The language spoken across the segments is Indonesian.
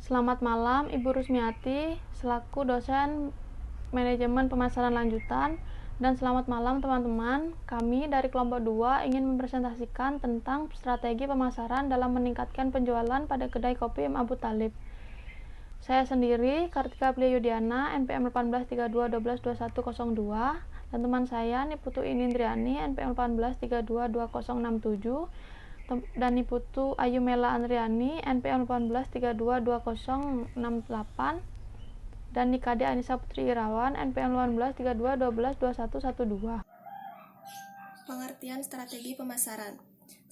Selamat malam Ibu Rusmiati selaku dosen manajemen pemasaran lanjutan, dan selamat malam teman-teman. Kami dari kelompok 2 ingin mempresentasikan tentang strategi pemasaran dalam meningkatkan penjualan pada kedai kopi M. Abu Thalib. Saya sendiri Kartika Plia Yudiana, NPM 1832122102, dan teman saya Niputu Inindriani, NPM 18322067, dan Niputu Ayumela Andriani, NPM 18322068, dan Nikade Anissa Putri Irawan, NPM 1832122112. Pengertian strategi pemasaran.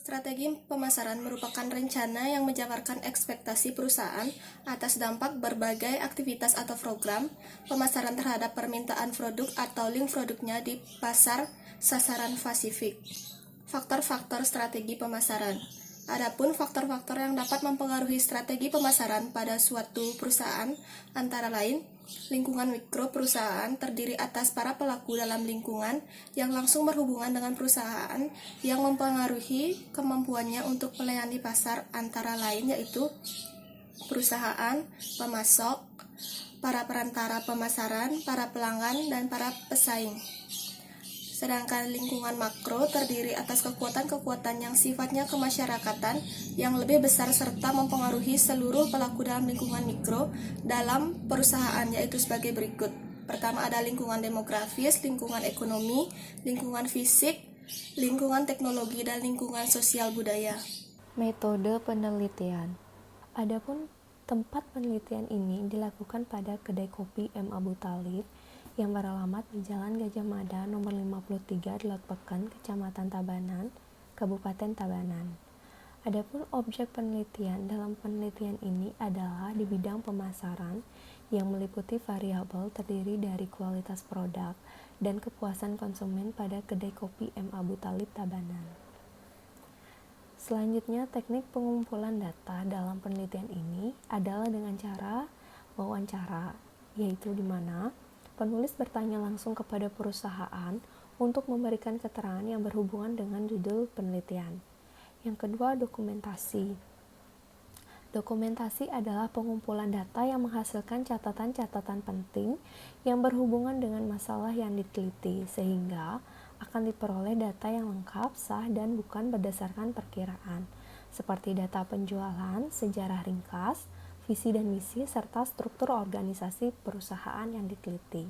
Strategi pemasaran merupakan rencana yang menjabarkan ekspektasi perusahaan atas dampak berbagai aktivitas atau program pemasaran terhadap permintaan produk atau link produknya di pasar sasaran Pasifik. Faktor-faktor strategi pemasaran. Adapun faktor-faktor yang dapat mempengaruhi strategi pemasaran pada suatu perusahaan antara lain lingkungan mikro perusahaan terdiri atas para pelaku dalam lingkungan yang langsung berhubungan dengan perusahaan yang mempengaruhi kemampuannya untuk melayani pasar antara lain yaitu perusahaan, pemasok, para perantara pemasaran, para pelanggan, dan para pesaing. Sedangkan lingkungan makro terdiri atas kekuatan-kekuatan yang sifatnya kemasyarakatan yang lebih besar serta mempengaruhi seluruh pelaku dalam lingkungan mikro dalam perusahaan, yaitu sebagai berikut. Pertama ada lingkungan demografis, lingkungan ekonomi, lingkungan fisik, lingkungan teknologi, dan lingkungan sosial budaya. Metode penelitian. Adapun tempat penelitian ini dilakukan pada kedai kopi M. Abu Thalib yang beralamat di Jalan Gajah Mada nomor 53 Delot Peken, Kecamatan Tabanan, Kabupaten Tabanan. Adapun objek penelitian dalam penelitian ini adalah di bidang pemasaran yang meliputi variabel terdiri dari kualitas produk dan kepuasan konsumen pada kedai kopi M. Abu Thalib Tabanan. Selanjutnya, teknik pengumpulan data dalam penelitian ini adalah dengan cara wawancara, yaitu di mana penulis bertanya langsung kepada perusahaan untuk memberikan keterangan yang berhubungan dengan judul penelitian. Yang kedua, dokumentasi. Dokumentasi adalah pengumpulan data yang menghasilkan catatan-catatan penting yang berhubungan dengan masalah yang diteliti, sehingga akan diperoleh data yang lengkap, sah, dan bukan berdasarkan perkiraan, seperti data penjualan, sejarah ringkas, visi dan misi, serta struktur organisasi perusahaan yang diteliti.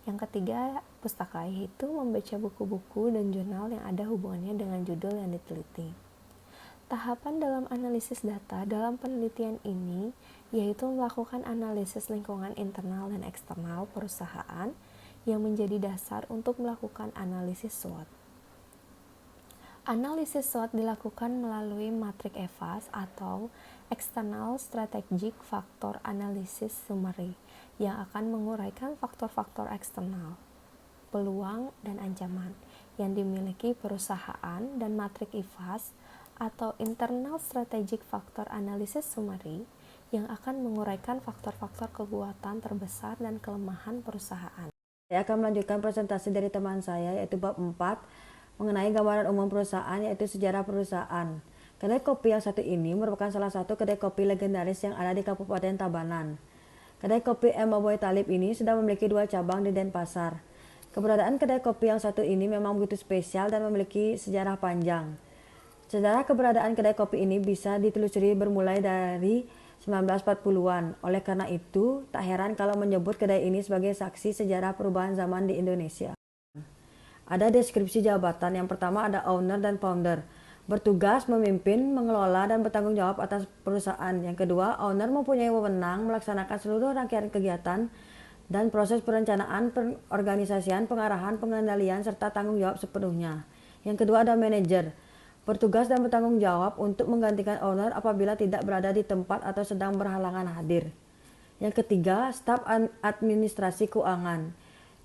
Yang ketiga, pustaka, yaitu membaca buku-buku dan jurnal yang ada hubungannya dengan judul yang diteliti. Tahapan dalam analisis data dalam penelitian ini yaitu melakukan analisis lingkungan internal dan eksternal perusahaan yang menjadi dasar untuk melakukan analisis SWOT. Analisis SWOT dilakukan melalui matrik EVAS atau External Strategic Factor Analysis Summary yang akan menguraikan faktor-faktor eksternal, peluang, dan ancaman yang dimiliki perusahaan, dan matrik IFAS atau Internal Strategic Factor Analysis Summary yang akan menguraikan faktor-faktor kekuatan terbesar dan kelemahan perusahaan. Saya akan melanjutkan presentasi dari teman saya yaitu bab 4 mengenai gambaran umum perusahaan yaitu sejarah perusahaan. Kedai kopi yang satu ini merupakan salah satu kedai kopi legendaris yang ada di Kabupaten Tabanan. Kedai kopi M. Abu Thalib ini sudah memiliki 2 cabang di Denpasar. Keberadaan kedai kopi yang satu ini memang begitu spesial dan memiliki sejarah panjang. Sejarah keberadaan kedai kopi ini bisa ditelusuri bermulai dari 1940-an. Oleh karena itu, tak heran kalau menyebut kedai ini sebagai saksi sejarah perubahan zaman di Indonesia. Ada deskripsi jabatan. Yang pertama ada owner dan founder. Bertugas memimpin, mengelola, dan bertanggung jawab atas perusahaan. Yang kedua, owner mempunyai wewenang melaksanakan seluruh rangkaian kegiatan dan proses perencanaan, pengorganisasian, pengarahan, pengendalian, serta tanggung jawab sepenuhnya. Yang kedua ada manajer. Bertugas dan bertanggung jawab untuk menggantikan owner apabila tidak berada di tempat atau sedang berhalangan hadir. Yang ketiga, staf administrasi keuangan.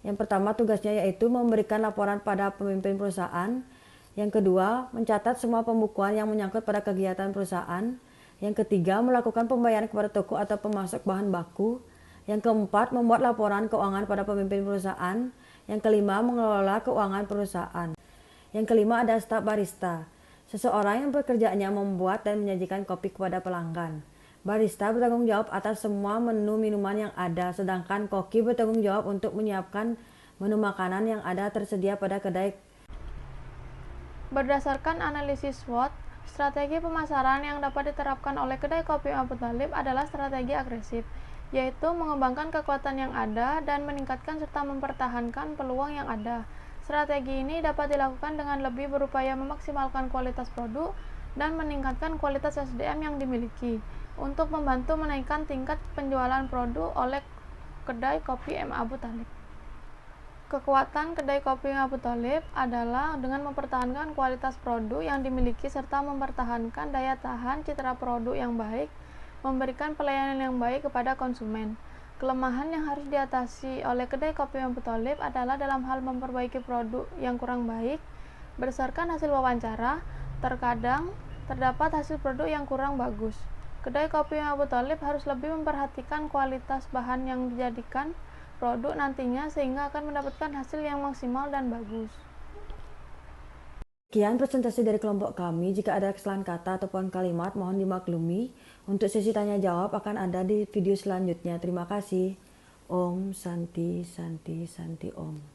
Yang pertama tugasnya yaitu memberikan laporan pada pemimpin perusahaan. Yang kedua, mencatat semua pembukuan yang menyangkut pada kegiatan perusahaan. Yang ketiga, melakukan pembayaran kepada toko atau pemasok bahan baku. Yang keempat, membuat laporan keuangan pada pemimpin perusahaan. Yang kelima, mengelola keuangan perusahaan. Yang kelima ada staf barista. Seseorang yang pekerjaannya membuat dan menyajikan kopi kepada pelanggan. Barista bertanggung jawab atas semua menu minuman yang ada, sedangkan koki bertanggung jawab untuk menyiapkan menu makanan yang ada tersedia pada kedai. Berdasarkan analisis SWOT, strategi pemasaran yang dapat diterapkan oleh kedai kopi Abu Thalib adalah strategi agresif, yaitu mengembangkan kekuatan yang ada dan meningkatkan serta mempertahankan peluang yang ada. Strategi ini dapat dilakukan dengan lebih berupaya memaksimalkan kualitas produk dan meningkatkan kualitas SDM yang dimiliki untuk membantu menaikkan tingkat penjualan produk oleh kedai kopi M Abu Thalib. Kekuatan kedai kopi Abu Thalib adalah dengan mempertahankan kualitas produk yang dimiliki serta mempertahankan daya tahan citra produk yang baik, memberikan pelayanan yang baik kepada konsumen. Kelemahan yang harus diatasi oleh kedai kopi Abu Thalib adalah dalam hal memperbaiki produk yang kurang baik. Berdasarkan hasil wawancara, terkadang terdapat hasil produk yang kurang bagus. Kedai kopi Abu Thalib harus lebih memperhatikan kualitas bahan yang dijadikan produk nantinya sehingga akan mendapatkan hasil yang maksimal dan bagus. Sekian presentasi dari kelompok kami. Jika ada kesalahan kata ataupun kalimat, mohon dimaklumi. Untuk sesi tanya jawab akan ada di video selanjutnya. Terima kasih. Om Santi Santi Santi Om.